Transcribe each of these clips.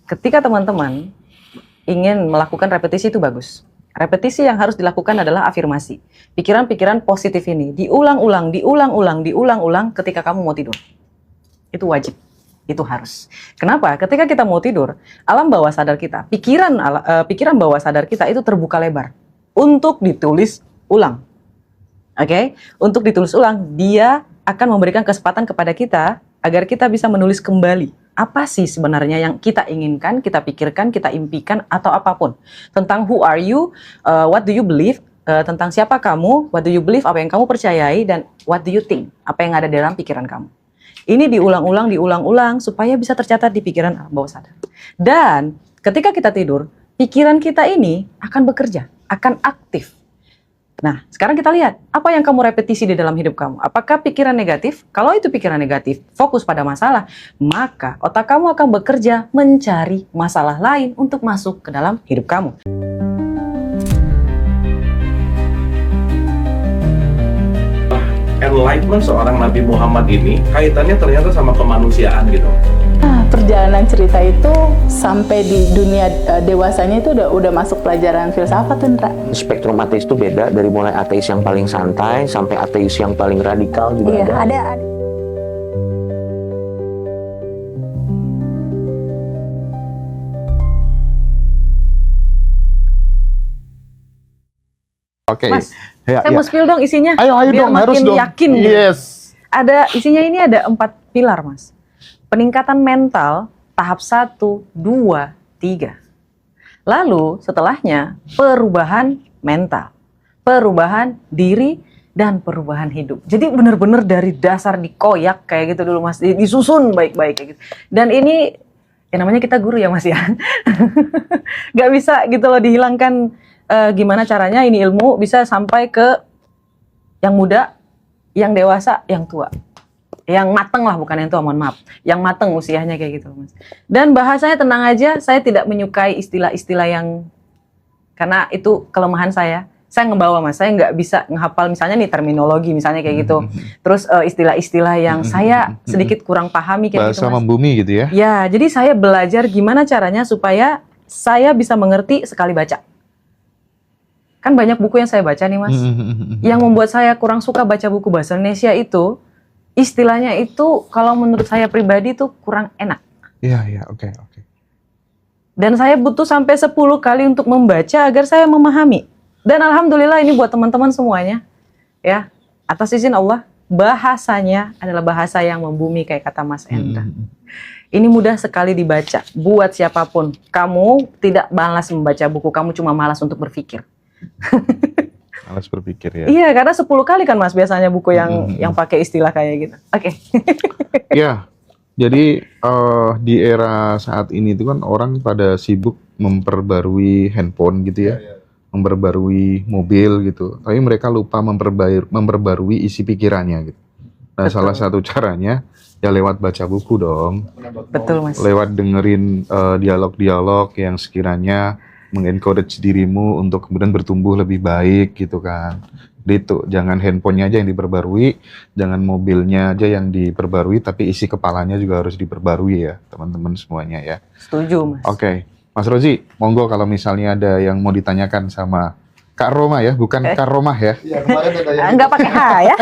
ketika teman-teman ingin melakukan repetisi itu bagus. Repetisi yang harus dilakukan adalah afirmasi. Pikiran-pikiran positif ini diulang-ulang ketika kamu mau tidur. Itu wajib. Itu harus. Kenapa? Ketika kita mau tidur, alam bawah sadar kita, pikiran bawah sadar kita itu terbuka lebar untuk ditulis ulang. Oke? Untuk ditulis ulang, dia akan memberikan kesempatan kepada kita agar kita bisa menulis kembali. Apa sih sebenarnya yang kita inginkan, kita pikirkan, kita impikan, atau apapun. Tentang who are you, what do you believe, tentang siapa kamu, what do you believe, apa yang kamu percayai, dan what do you think, apa yang ada dalam pikiran kamu. Ini diulang-ulang, supaya bisa tercatat di pikiran bawah sadar. Dan ketika kita tidur, pikiran kita ini akan bekerja, akan aktif. Nah, sekarang kita lihat, apa yang kamu repetisi di dalam hidup kamu? Apakah pikiran negatif? Kalau itu pikiran negatif, fokus pada masalah, maka otak kamu akan bekerja mencari masalah lain untuk masuk ke dalam hidup kamu. Enlightenment seorang Nabi Muhammad ini kaitannya ternyata sama kemanusiaan gitu. Nah, perjalanan cerita itu sampai di dunia dewasanya itu udah masuk pelajaran filsafat, Indra. Spektrum ateis itu beda, dari mulai ateis yang paling santai sampai ateis yang paling radikal juga ada. Oke. Mas, ya, saya mau spill dong isinya. Ayo biar dong, makin harus dong. yakin. Yes. Isinya ini ada 4 pilar, Mas. Peningkatan mental tahap 1, 2, 3. Lalu setelahnya perubahan mental, perubahan diri, dan perubahan hidup. Jadi benar-benar dari dasar dikoyak kayak gitu dulu, Mas. Disusun baik-baik kayak gitu. Dan ini ya namanya kita guru ya, Mas ya. Gak bisa gitu loh dihilangkan gimana caranya ini ilmu bisa sampai ke yang muda, yang dewasa, yang tua. Yang mateng lah, bukan yang tua, mohon maaf. Yang mateng usianya kayak gitu, Mas. Dan bahasanya tenang aja, saya tidak menyukai istilah-istilah yang, karena itu kelemahan saya. Saya ngebawa, Mas, saya nggak bisa ngehafal misalnya nih terminologi misalnya kayak gitu. Terus istilah-istilah yang saya sedikit kurang pahami kayak gitu, Bahasa Mas. membumi gitu ya. Ya, jadi saya belajar gimana caranya supaya saya bisa mengerti sekali baca. Kan banyak buku yang saya baca nih, Mas. Yang membuat saya kurang suka baca buku bahasa Indonesia itu, istilahnya itu kalau menurut saya pribadi itu kurang enak. Iya, oke. Dan saya butuh sampai 10 kali untuk membaca agar saya memahami. Dan alhamdulillah ini buat teman-teman semuanya. Ya, atas izin Allah, bahasanya adalah bahasa yang membumi kayak kata Mas Endra. Ini mudah sekali dibaca. Buat siapapun, kamu tidak malas membaca buku, kamu cuma malas untuk berpikir. Malas berpikir ya. Iya, karena 10 kali kan, Mas, biasanya buku yang pakai istilah kayak gitu. Oke. Ya, jadi di era saat ini itu kan orang pada sibuk memperbarui handphone gitu ya, memperbarui mobil gitu. Tapi mereka lupa memperbarui isi pikirannya gitu. Nah, salah satu caranya ya lewat baca buku dong. Betul, Mas. Lewat dengerin dialog-dialog yang sekiranya mengencourage dirimu untuk kemudian bertumbuh lebih baik gitu kan. Itu jangan handphonenya aja yang diperbarui, jangan mobilnya aja yang diperbarui, tapi isi kepalanya juga harus diperbarui ya teman-teman semuanya ya. Setuju, Mas. Oke. Mas Rozi, monggo kalau misalnya ada yang mau ditanyakan sama Kak Roma ya, bukan Kak Romah ya. Iya, kemarin ada yang Enggak pakai H ya.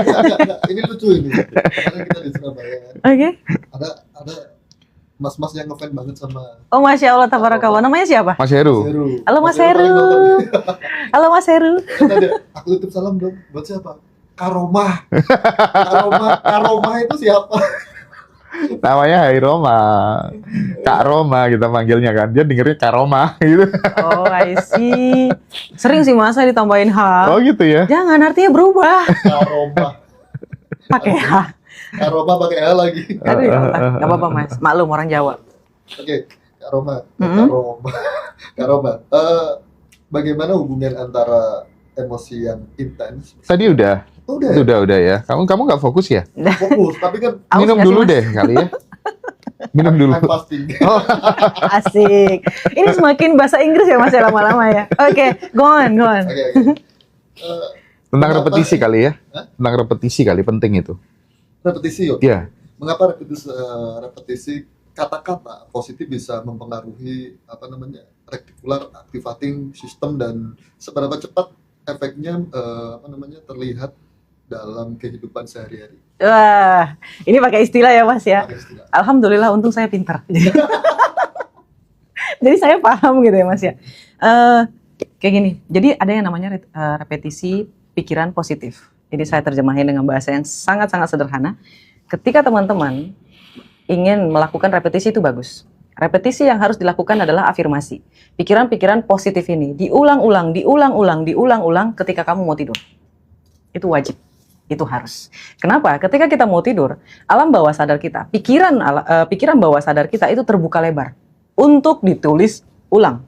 ini lucu ini. Kemarin kita di Surabaya kan. Oke. Ada mas-mas yang ngefans banget sama Oh, Masya Allah, tabarakallah. Namanya siapa? Mas Heru. Heru. Halo, Mas Heru paling Heru. nonton. Halo, Mas Heru. Kan ada, aku titip salam dong buat siapa? Karomah. Karomah itu siapa? Namanya Hai Roma. Kak Roma kita panggilnya kan. Dia dengernya Kak Roma gitu. Oh, I see. Sering sih, Mas, saya ditambahin H. Oh gitu ya. Jangan, artinya berubah. Karomah. Pakai H. Karomah pakai L lagi. Aduh, ya Allah. Nggak apa-apa, Mas. Maklum, orang Jawa. Oke, Karomah. Bagaimana hubungan antara emosi yang intens? Tadi udah ya. Kamu nggak fokus ya? Fokus, tapi kan Aus Minum nggak sih, dulu Mas? deh kali ya. Minum dulu. I'm fasting. Oh, Asik. Ini semakin bahasa Inggris ya, Mas, ya, lama-lama ya. Oke, go on. Oke. tentang Mengapa- repetisi kali ya. Hah? Tentang repetisi kali penting itu. Repetisi yuk. Iya. Mengapa repetisi kata-kata positif bisa mempengaruhi reticular activating system dan seberapa cepat efeknya terlihat dalam kehidupan sehari-hari. Wah, ini pakai istilah ya Mas ya. Pakai istilah. Alhamdulillah untung saya pintar. Jadi saya paham gitu ya Mas ya. Kayak gini, jadi ada yang namanya repetisi pikiran positif. Jadi saya terjemahin dengan bahasa yang sangat-sangat sederhana. Ketika teman-teman ingin melakukan repetisi itu bagus. Repetisi yang harus dilakukan adalah afirmasi. Pikiran-pikiran positif ini diulang-ulang ketika kamu mau tidur. Itu wajib. Itu harus. Kenapa? Ketika kita mau tidur, alam bawah sadar kita, pikiran bawah sadar kita itu terbuka lebar untuk ditulis ulang.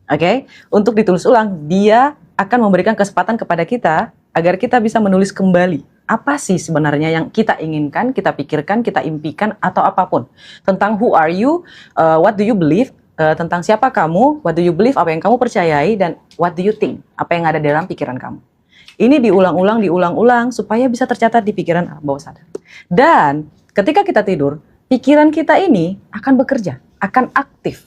Oke? Untuk ditulis ulang, dia akan memberikan kesempatan kepada kita agar kita bisa menulis kembali apa sih sebenarnya yang kita inginkan, kita pikirkan, kita impikan, atau apapun. Tentang who are you, what do you believe, tentang siapa kamu, what do you believe, apa yang kamu percayai, dan what do you think, apa yang ada dalam pikiran kamu. Ini diulang-ulang supaya bisa tercatat di pikiran bawah sadar. Dan ketika kita tidur, pikiran kita ini akan bekerja, akan aktif.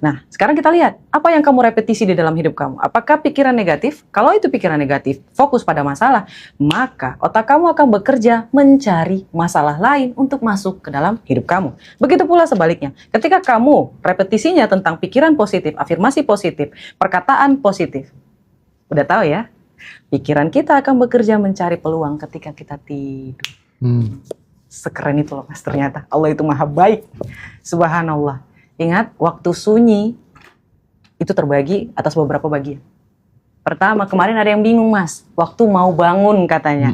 Nah, sekarang kita lihat, apa yang kamu repetisi di dalam hidup kamu? Apakah pikiran negatif? Kalau itu pikiran negatif, fokus pada masalah, maka otak kamu akan bekerja mencari masalah lain untuk masuk ke dalam hidup kamu. Begitu pula sebaliknya, ketika kamu repetisinya tentang pikiran positif, afirmasi positif, perkataan positif, udah tahu ya, pikiran kita akan bekerja mencari peluang ketika kita tidur. Sekeren itu loh Mas, ternyata Allah itu maha baik. Subhanallah. Ingat, waktu sunyi itu terbagi atas beberapa bagian. Pertama, kemarin ada yang bingung Mas, waktu mau bangun katanya.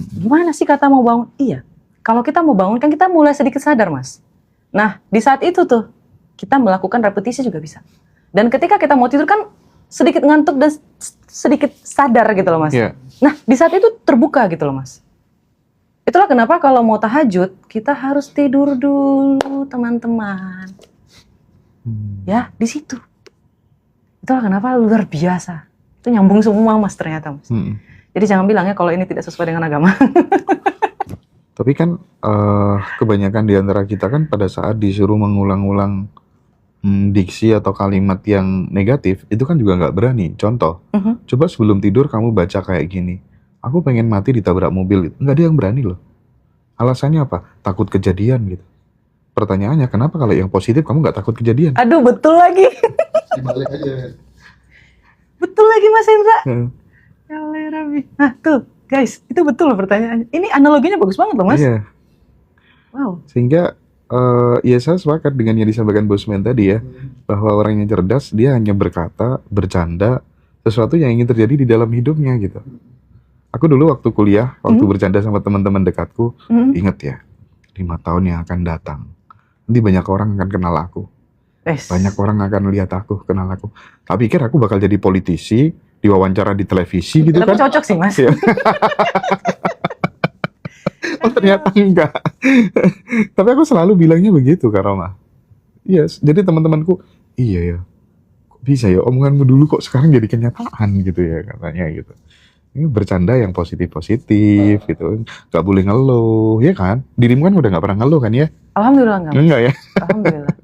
Gimana sih kata mau bangun? Iya, kalau kita mau bangun kan kita mulai sedikit sadar Mas. Nah, di saat itu tuh, kita melakukan repetisi juga bisa. Dan ketika kita mau tidur kan sedikit ngantuk dan sedikit sadar gitu loh Mas. Yeah. Nah, di saat itu terbuka gitu loh Mas. Itulah kenapa kalau mau tahajud, kita harus tidur dulu teman-teman. Ya, di situ. Itulah kenapa luar biasa. Itu nyambung semua Mas ternyata Mas. Jadi jangan bilang ya kalau ini tidak sesuai dengan agama. Tapi kan kebanyakan di antara kita kan pada saat disuruh mengulang-ulang diksi atau kalimat yang negatif, itu kan juga nggak berani. Contoh, coba sebelum tidur kamu baca kayak gini, aku pengen mati ditabrak mobil. Nggak ada yang berani loh. Alasannya apa? Takut kejadian gitu. Pertanyaannya, kenapa kalau yang positif kamu nggak takut kejadian? Aduh, betul lagi. Dibalik aja. Betul lagi Mas Indra. Ya Allah ya Rabbi. Nah tuh guys, itu betul loh pertanyaannya. Ini analoginya bagus banget loh Mas. Iya. Wow. Sehingga ya saya sepakat dengan yang disampaikan Bosman tadi ya, bahwa orang yang cerdas dia hanya berkata, bercanda sesuatu yang ingin terjadi di dalam hidupnya gitu. Aku dulu waktu kuliah, waktu bercanda sama teman-teman dekatku, ingat ya, 5 tahun yang akan datang, nanti banyak orang akan kenal aku. Banyak orang akan lihat aku, kenal aku. Tak pikir aku bakal jadi politisi, diwawancara di televisi gitu Tapi kan. cocok sih Mas. Iya. Oh ternyata enggak. Tapi aku selalu bilangnya begitu Kak Roma. Yes, jadi teman-temanku, iya ya, kok bisa ya omonganmu dulu kok sekarang jadi kenyataan gitu ya katanya gitu. Ini bercanda yang positif-positif gitu, nggak boleh ngeluh, ya kan? Dirimu kan udah nggak pernah ngeluh kan ya? Alhamdulillah enggak. Enggak ya? Alhamdulillah.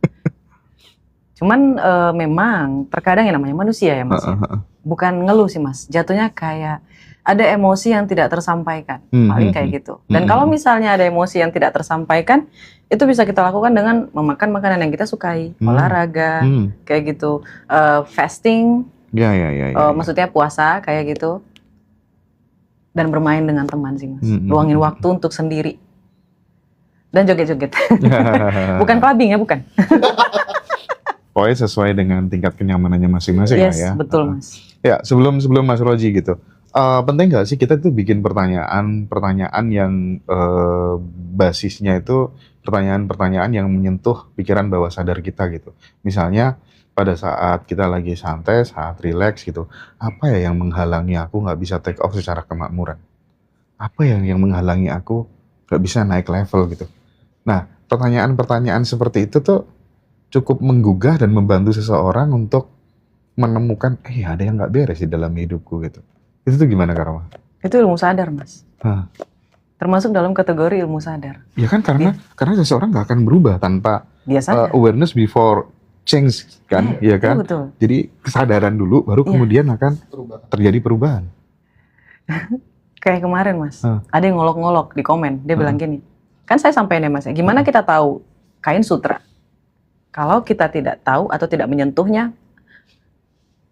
Cuman memang terkadang yang namanya manusia ya Mas. Ya. Bukan ngeluh sih Mas, jatuhnya kayak ada emosi yang tidak tersampaikan, paling kayak gitu. Dan kalau misalnya ada emosi yang tidak tersampaikan, itu bisa kita lakukan dengan memakan makanan yang kita sukai, olahraga, kayak gitu, fasting, Ya. maksudnya puasa kayak gitu, dan bermain dengan teman sih Mas, luangin waktu untuk sendiri, dan joget-joget, bukan clubbing ya, bukan. Pokoknya sesuai dengan tingkat kenyamanannya masing-masing Yes, lah ya. betul Mas. Ya, sebelum Mas Roji gitu. Penting nggak sih kita tuh bikin pertanyaan yang basisnya itu pertanyaan-pertanyaan yang menyentuh pikiran bawah sadar kita gitu. Misalnya pada saat kita lagi santai, saat rileks gitu, apa ya yang menghalangi aku nggak bisa take off secara kemakmuran? Apa yang menghalangi aku nggak bisa naik level gitu? Nah, pertanyaan-pertanyaan seperti itu tuh cukup menggugah dan membantu seseorang untuk menemukan, ada yang nggak beres di dalam hidupku gitu. Itu tuh gimana Kak Roma? Itu ilmu sadar Mas. Termasuk dalam kategori ilmu sadar. Ya kan karena seseorang nggak akan berubah tanpa Dia sadar. awareness before change kan, ya kan? Betul. Jadi kesadaran dulu, baru Iya. kemudian akan Perubahan. terjadi perubahan. Kayak kemarin Mas, Hah. ada yang ngolok-ngolok di komen, dia bilang gini, kan saya sampaikan ya Mas, gimana kita tahu kain sutra? Kalau kita tidak tahu atau tidak menyentuhnya,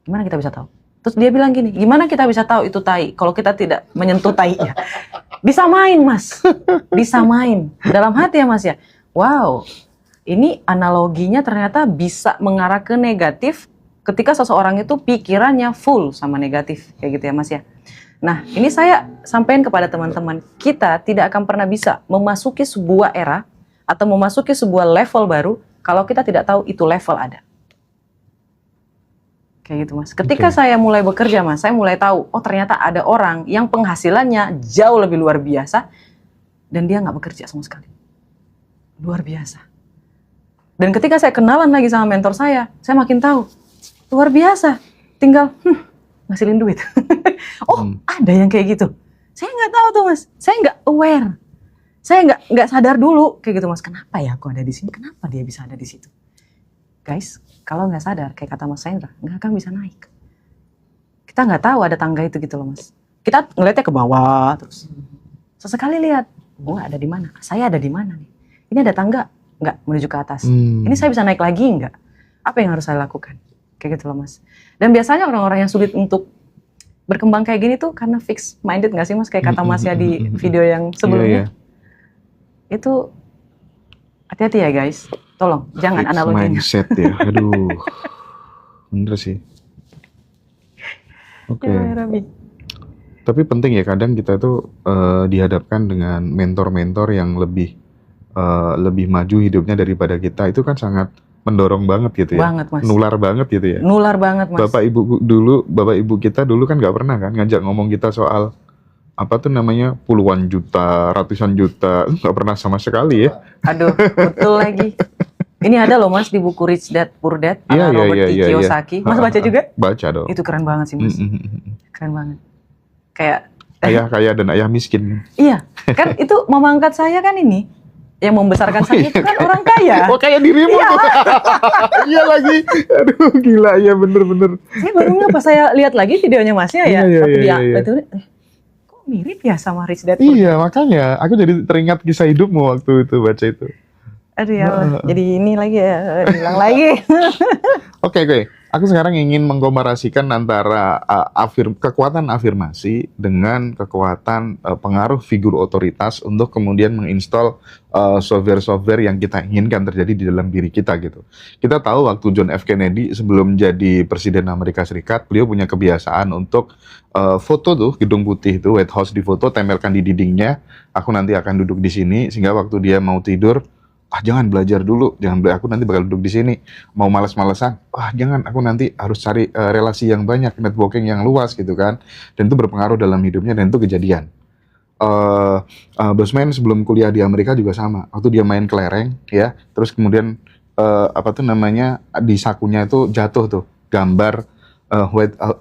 gimana kita bisa tahu? Terus dia bilang gini, gimana kita bisa tahu itu tai kalau kita tidak menyentuh tainya? Disamain Mas, disamain. Dalam hati ya Mas ya, wow, ini analoginya ternyata bisa mengarah ke negatif ketika seseorang itu pikirannya full sama negatif, kayak gitu ya Mas ya. Nah, ini saya sampaikan kepada teman-teman, kita tidak akan pernah bisa memasuki sebuah era atau memasuki sebuah level baru kalau kita tidak tahu itu level ada. Kayak gitu Mas. Ketika Oke. saya mulai bekerja Mas, saya mulai tahu, oh ternyata ada orang yang penghasilannya jauh lebih luar biasa dan dia nggak bekerja sama sekali. Luar biasa. Dan ketika saya kenalan lagi sama mentor saya makin tahu, luar biasa. Tinggal ngasilin duit. Oh, ada yang kayak gitu. Saya nggak tahu tuh Mas. Saya nggak aware. Saya nggak sadar dulu kayak gitu Mas. Kenapa ya aku ada di sini? Kenapa dia bisa ada di situ? Guys, kalau nggak sadar, kayak kata Mas Hendra, nggak akan bisa naik. Kita nggak tahu ada tangga itu gitu loh Mas. Kita ngeliatnya ke bawah terus. Sesekali lihat, oh ada di mana? Saya ada di mana nih? Ini ada tangga nggak menuju ke atas? Ini saya bisa naik lagi nggak? Apa yang harus saya lakukan? Kayak gitu loh Mas. Dan biasanya orang-orang yang sulit untuk berkembang kayak gini tuh karena fix minded nggak sih Mas? Kayak kata Mas ya di video yang sebelumnya. Itu hati-hati ya guys. Tolong, jangan Fixed analoginya. mindset ya, aduh. Bener sih. Oke. Ya, Rabbi. Tapi penting ya kadang kita tuh dihadapkan dengan mentor-mentor yang lebih maju hidupnya daripada kita. Itu kan sangat mendorong banget gitu ya. Banget Mas. Nular banget gitu ya. Nular banget Mas. Bapak ibu kita dulu kan nggak pernah kan ngajak ngomong kita soal apa tuh namanya puluhan juta, ratusan juta, nggak pernah sama sekali ya. Aduh, betul lagi. Ini ada loh Mas di buku Rich Dad Poor Dad ala Robert Kiyosaki. Mas baca juga? Baca dong. Itu keren banget sih Mas. Keren banget. Kayak Ayah kaya dan ayah miskin. iya, kan itu mama angkat saya kan ini yang membesarkan saya itu kan orang kaya. Oh kayak dirimu Iya. tuh. Iya lagi. Aduh gila ya bener-bener. Saya baru nggak pas saya lihat lagi videonya Masnya ya. Iya, Waktu iya, dia iya. itu kok mirip ya sama Rich Dad Poor Dad. Iya makanya aku jadi teringat kisah hidupmu waktu itu baca itu. Aduh ya Allah. Jadi ini lagi ya, hilang lagi. Oke. Aku sekarang ingin mengkomparasikan antara kekuatan afirmasi dengan kekuatan pengaruh figur otoritas untuk kemudian menginstal software-software yang kita inginkan terjadi di dalam diri kita gitu. Kita tahu waktu John F. Kennedy sebelum jadi Presiden Amerika Serikat, beliau punya kebiasaan untuk foto tuh gedung putih itu White House difoto, tempelkan di dindingnya. Aku nanti akan duduk di sini sehingga waktu dia mau tidur, jangan belajar dulu, aku nanti bakal duduk di sini. Mau malas-malesan, jangan, aku nanti harus cari relasi yang banyak, networking yang luas gitu kan. Dan itu berpengaruh dalam hidupnya dan itu kejadian. Bosman sebelum kuliah di Amerika juga sama. Waktu dia main kelereng ya, terus kemudian di sakunya itu jatuh tuh gambar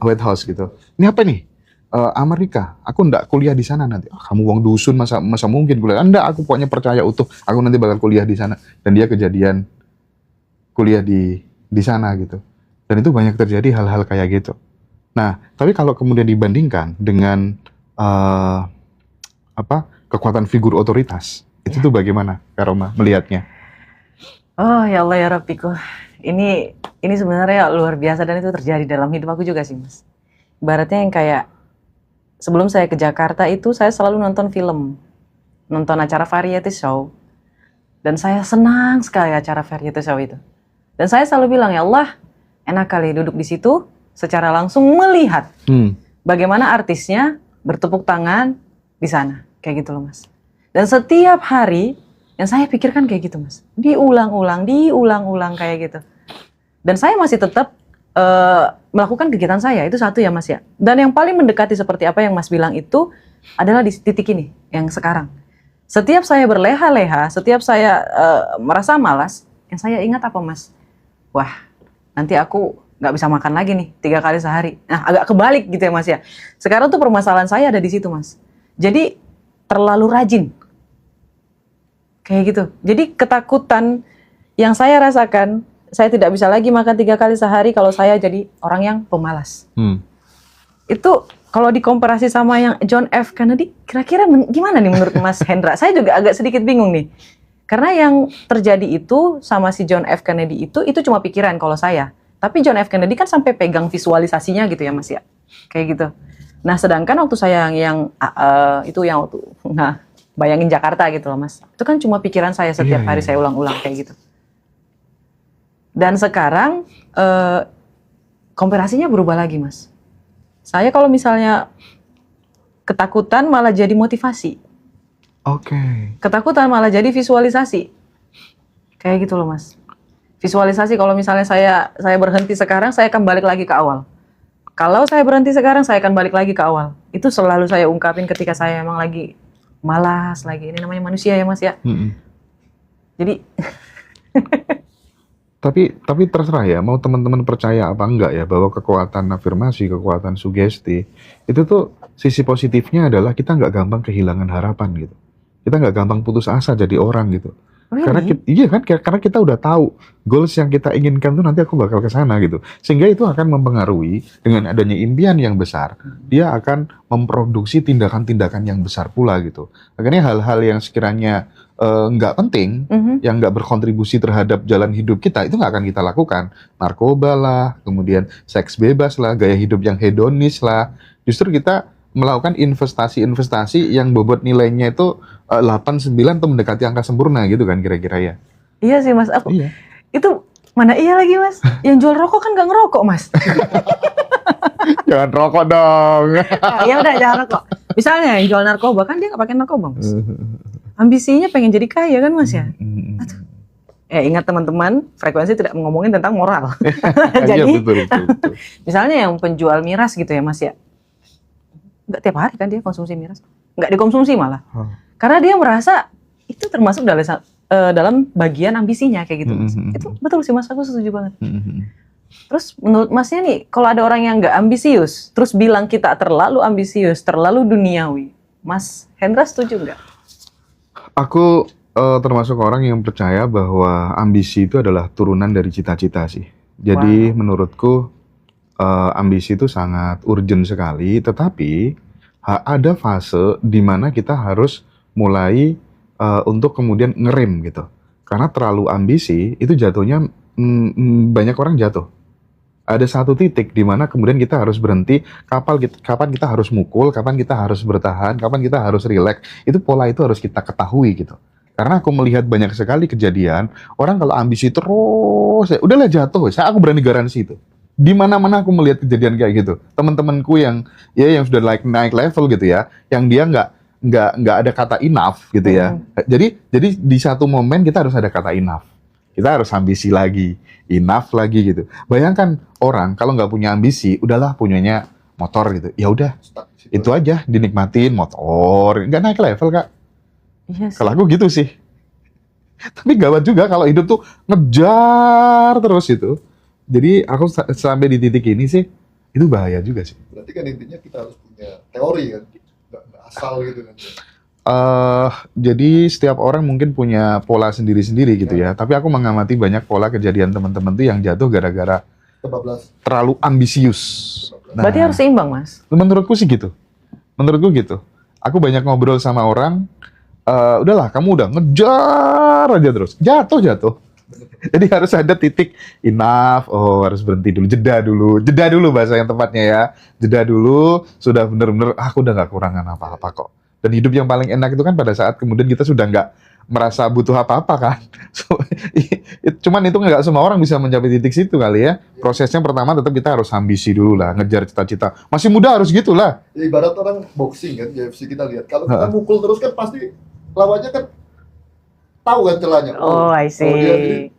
White House gitu. Ini apa nih? Amerika, aku ndak kuliah di sana nanti. Kamu wong dusun masa mungkin kuliah? Ndak, aku pokoknya percaya utuh. Aku nanti bakal kuliah di sana. Dan dia kejadian kuliah di sana gitu. Dan itu banyak terjadi hal-hal kayak gitu. Nah, tapi kalau kemudian dibandingkan dengan kekuatan figur otoritas, itu tuh bagaimana, Kak Roma melihatnya? Oh ya Allah ya Rabbiku. Ini sebenarnya luar biasa dan itu terjadi dalam hidup aku juga sih Mas. Ibaratnya yang kayak sebelum saya ke Jakarta itu saya selalu nonton film, nonton acara variety show. Dan saya senang sekali acara variety show itu. Dan saya selalu bilang, ya Allah, enak kali duduk di situ secara langsung melihat bagaimana artisnya bertepuk tangan di sana. Kayak gitu loh Mas. Dan setiap hari yang saya pikirkan kayak gitu Mas. Diulang-ulang kayak gitu. Dan saya masih tetap melakukan kegiatan saya, itu satu ya Mas ya. Dan yang paling mendekati seperti apa yang Mas bilang itu adalah di titik ini, yang sekarang. Setiap saya berleha-leha, setiap saya merasa malas, yang saya ingat apa Mas? Wah, nanti aku nggak bisa makan lagi nih 3 kali sehari. Nah, agak kebalik gitu ya Mas ya. Sekarang tuh permasalahan saya ada di situ Mas. Jadi terlalu rajin. Kayak gitu. Jadi ketakutan yang saya rasakan, saya tidak bisa lagi makan 3 kali sehari kalau saya jadi orang yang pemalas. Itu kalau dikomparasi sama yang John F. Kennedy, kira-kira gimana nih menurut Mas Hendra? Saya juga agak sedikit bingung nih. Karena yang terjadi itu sama si John F. Kennedy itu cuma pikiran kalau saya. Tapi John F. Kennedy kan sampai pegang visualisasinya gitu ya Mas ya. Kayak gitu. Nah sedangkan waktu saya bayangin Jakarta gitu loh Mas. Itu kan cuma pikiran saya setiap hari saya ulang-ulang kayak gitu. Dan sekarang komparasinya berubah lagi Mas. Saya kalau misalnya ketakutan malah jadi motivasi. Ketakutan malah jadi visualisasi. Kayak gitu loh Mas. Visualisasi kalau misalnya saya berhenti sekarang, saya akan balik lagi ke awal. Kalau saya berhenti sekarang, saya akan balik lagi ke awal. Itu selalu saya ungkapin ketika saya emang lagi malas, lagi ini namanya manusia ya Mas ya. Jadi Tapi terserah ya, mau teman-teman percaya apa enggak ya, bahwa kekuatan afirmasi, kekuatan sugesti, itu tuh sisi positifnya adalah kita nggak gampang kehilangan harapan gitu. Kita nggak gampang putus asa jadi orang gitu. really? Karena kita udah tahu goals yang kita inginkan tuh nanti aku bakal ke sana gitu. Sehingga itu akan mempengaruhi dengan adanya impian yang besar, dia akan memproduksi tindakan-tindakan yang besar pula gitu. Akhirnya hal-hal yang sekiranya nggak penting, yang nggak berkontribusi terhadap jalan hidup kita, itu nggak akan kita lakukan. Narkoba lah, kemudian seks bebas lah, gaya hidup yang hedonis lah. Justru kita melakukan investasi-investasi yang bobot nilainya itu 8, 9 atau mendekati angka sempurna gitu kan kira-kira ya. Iya sih Mas, Iya. itu mana iya lagi Mas? Yang jual rokok kan nggak ngerokok Mas. Jangan rokok dong. Ya udah jangan rokok. Misalnya yang jual narkoba kan dia nggak pakai narkoba Mas. Ambisinya pengen jadi kaya kan Mas ya. Ingat teman-teman, frekuensi tidak ngomongin tentang moral. Iya, Jadi betul. misalnya yang penjual miras gitu ya Mas ya. Nggak tiap hari kan dia konsumsi miras. Nggak dikonsumsi malah. Karena dia merasa itu termasuk dalam bagian ambisinya kayak gitu Mas. Itu betul sih Mas, aku setuju banget. Terus menurut Masnya nih, kalau ada orang yang nggak ambisius, terus bilang kita terlalu ambisius, terlalu duniawi, Mas Hendra setuju nggak? Aku termasuk orang yang percaya bahwa ambisi itu adalah turunan dari cita-cita sih. Jadi menurutku ambisi itu sangat urgent sekali, tetapi ada fase di mana kita harus mulai untuk kemudian ngerem gitu. Karena terlalu ambisi itu jatuhnya banyak orang jatuh. Ada satu titik di mana kemudian kita harus berhenti, kapan kita harus mukul, kapan kita harus bertahan, kapan kita harus rileks. Itu pola itu harus kita ketahui gitu. Karena aku melihat banyak sekali kejadian, orang kalau ambisi terus, udahlah jatuh, aku berani garansi itu. Di mana-mana aku melihat kejadian kayak gitu. Teman-temanku yang sudah naik level gitu ya, yang dia nggak ada kata enough gitu ya. Jadi di satu momen kita harus ada kata enough. Kita harus ambisi lagi, enough lagi gitu. Bayangkan orang kalau nggak punya ambisi, udahlah punyanya motor gitu. Ya udah, itu aja dinikmatin motor, nggak naik level Kak. Iya sih. Kalau aku gitu sih. Tapi gawat juga kalau hidup tuh ngejar terus itu. Jadi aku sampai di titik ini sih, itu bahaya juga sih. Berarti kan intinya kita harus punya teori kan, nggak asal gitu kan. Jadi setiap orang mungkin punya pola sendiri-sendiri gitu ya. Tapi aku mengamati banyak pola kejadian teman-teman tuh yang jatuh gara-gara terlalu ambisius. Nah, Berarti harus seimbang Mas. menurutku sih gitu. Menurutku gitu. Aku banyak ngobrol sama orang, udahlah kamu udah ngejar aja terus. Jatuh. Jadi harus ada titik enough, harus berhenti dulu, jeda dulu bahasa yang tepatnya ya. Jeda dulu, sudah bener-bener, aku udah gak kurangan apa-apa kok. Dan hidup yang paling enak itu kan pada saat kemudian kita sudah nggak merasa butuh apa-apa kan. Cuman itu nggak semua orang bisa mencapai titik situ kali ya. Prosesnya pertama tetap kita harus ambisi dulu lah, ngejar cita-cita. Masih muda harus gitulah. Ya, ibarat orang boxing kan, UFC kita lihat. Kalau kita mukul terus kan pasti lawannya kan tahu kan celahnya. Oh, I see. Dia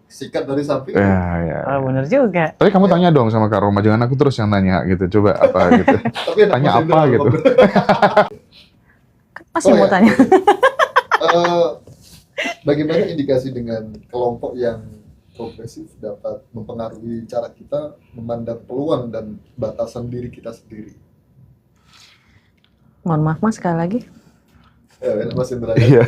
disikat dari samping. Ya. Oh, bener juga. Tapi kamu tanya dong sama Kak Roma, jangan aku terus yang tanya gitu. Coba apa gitu. Tapi Tanya apa gitu. Masih mau tanya. Bagaimana indikasi dengan kelompok yang progresif dapat mempengaruhi cara kita memandang peluang dan batasan diri kita sendiri? Mohon maaf Mas sekali lagi. Mas Indra. Iya.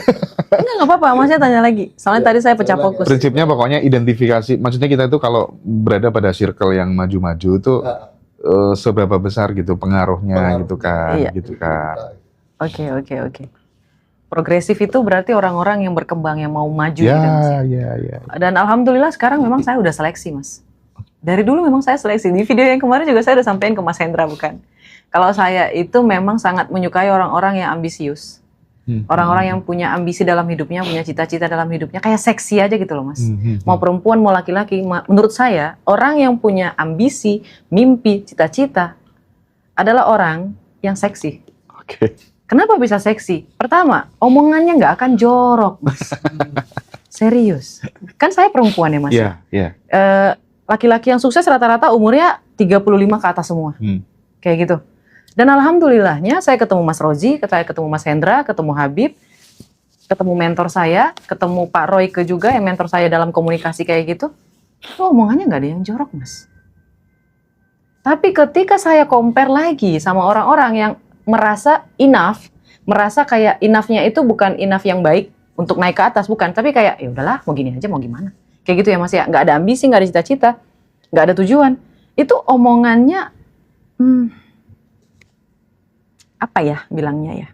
Enggak apa-apa, Masnya tanya lagi. Soalnya Ya, tadi saya pecah saya lagi. fokus. Prinsipnya pokoknya identifikasi. Maksudnya kita itu kalau berada pada circle yang maju-maju itu Nah, seberapa besar gitu pengaruhnya Pengaruh. gitu kan, Iya. gitu kan. Oke. Progresif itu berarti orang-orang yang berkembang, yang mau maju gitu, Mas. Ya. Dan alhamdulillah sekarang memang saya udah seleksi, Mas. Dari dulu memang saya seleksi. Di video yang kemarin juga saya udah sampein ke Mas Hendra, bukan? Kalau saya itu memang sangat menyukai orang-orang yang ambisius. Orang-orang yang punya ambisi dalam hidupnya, punya cita-cita dalam hidupnya, kayak seksi aja gitu loh, Mas. Mau perempuan, mau laki-laki, menurut saya, orang yang punya ambisi, mimpi, cita-cita adalah orang yang seksi. Oke. Kenapa bisa seksi? Pertama, omongannya nggak akan jorok, Mas. Serius. Kan saya perempuan ya, Mas. Iya. Laki-laki yang sukses rata-rata umurnya 35 ke atas semua. Kayak gitu. Dan alhamdulillahnya saya ketemu Mas Rozi, saya ketemu Mas Hendra, ketemu Habib, ketemu mentor saya, ketemu Pak Royke juga yang mentor saya dalam komunikasi kayak gitu. Itu omongannya nggak ada yang jorok, Mas. Tapi ketika saya compare lagi sama orang-orang yang merasa enough, merasa kayak enough-nya itu bukan enough yang baik untuk naik ke atas, bukan. Tapi kayak ya udahlah, mau gini aja, mau gimana. Kayak gitu ya Mas ya, nggak ada ambisi, nggak ada cita-cita, nggak ada tujuan. Itu omongannya, apa ya bilangnya ya?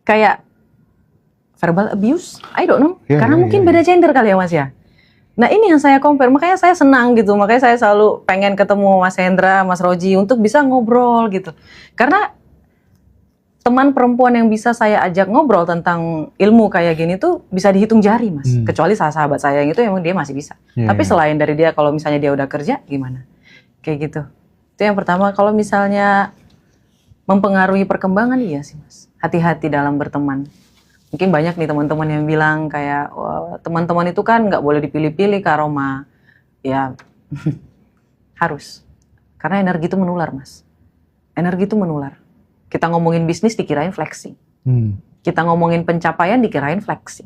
Kayak verbal abuse, I don't know. Ya, Karena ya, mungkin ya, beda gender kali ya Mas ya. Nah ini yang saya compare, makanya saya senang gitu, makanya saya selalu pengen ketemu Mas Hendra, Mas Roji untuk bisa ngobrol gitu. Karena teman perempuan yang bisa saya ajak ngobrol tentang ilmu kayak gini tuh bisa dihitung jari, Mas. Kecuali sahabat saya yang itu emang dia masih bisa. Tapi selain dari dia, kalau misalnya dia udah kerja, gimana? Kayak gitu. Itu yang pertama. Kalau misalnya mempengaruhi perkembangan, iya sih, Mas. Hati-hati dalam berteman. Mungkin banyak nih teman-teman yang bilang kayak, wah, teman-teman itu kan nggak boleh dipilih-pilih, Kak Roma. Ya, harus. Karena energi itu menular, Mas. Energi itu menular. Kita ngomongin bisnis dikirain flexing. Kita ngomongin pencapaian dikirain flexing.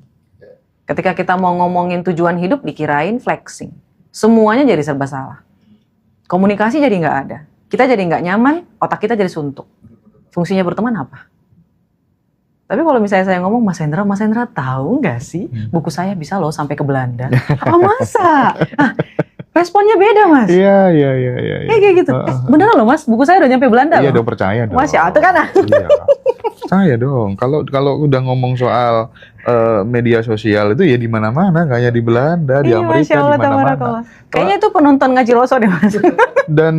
Ketika kita mau ngomongin tujuan hidup dikirain flexing. Semuanya jadi serba salah. Komunikasi jadi nggak ada. Kita jadi nggak nyaman, otak kita jadi suntuk. Fungsinya berteman apa? Tapi kalau misalnya saya ngomong, Mas Hendra tahu nggak sih buku saya bisa loh sampai ke Belanda? Apa masa? Responnya beda, Mas. Iya. Kayak gitu. Beneran loh, Mas, buku saya udah nyampe Belanda Iya loh. dong, percaya dong. Masya Allah, kan? Iya. Percaya dong. Kalau udah ngomong soal media sosial itu ya di mana-mana, kayak di Belanda, di Iya, Amerika, Masya Allah, di mana-mana. tabarakallah. Kayaknya itu penonton Ngaji Roso deh, Mas. Dan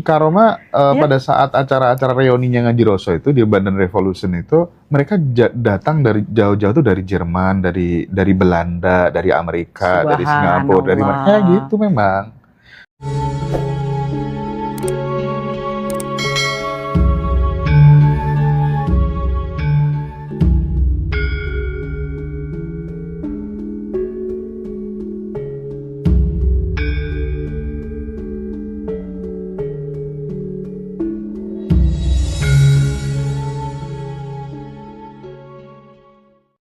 Karoma Iya. pada saat acara-acara reuninya Ngaji Roso itu di Bandan Revolution itu mereka datang dari jauh-jauh tuh dari Jerman, dari Belanda, dari Amerika, dari Singapura, dari mana? Ya gitu memang.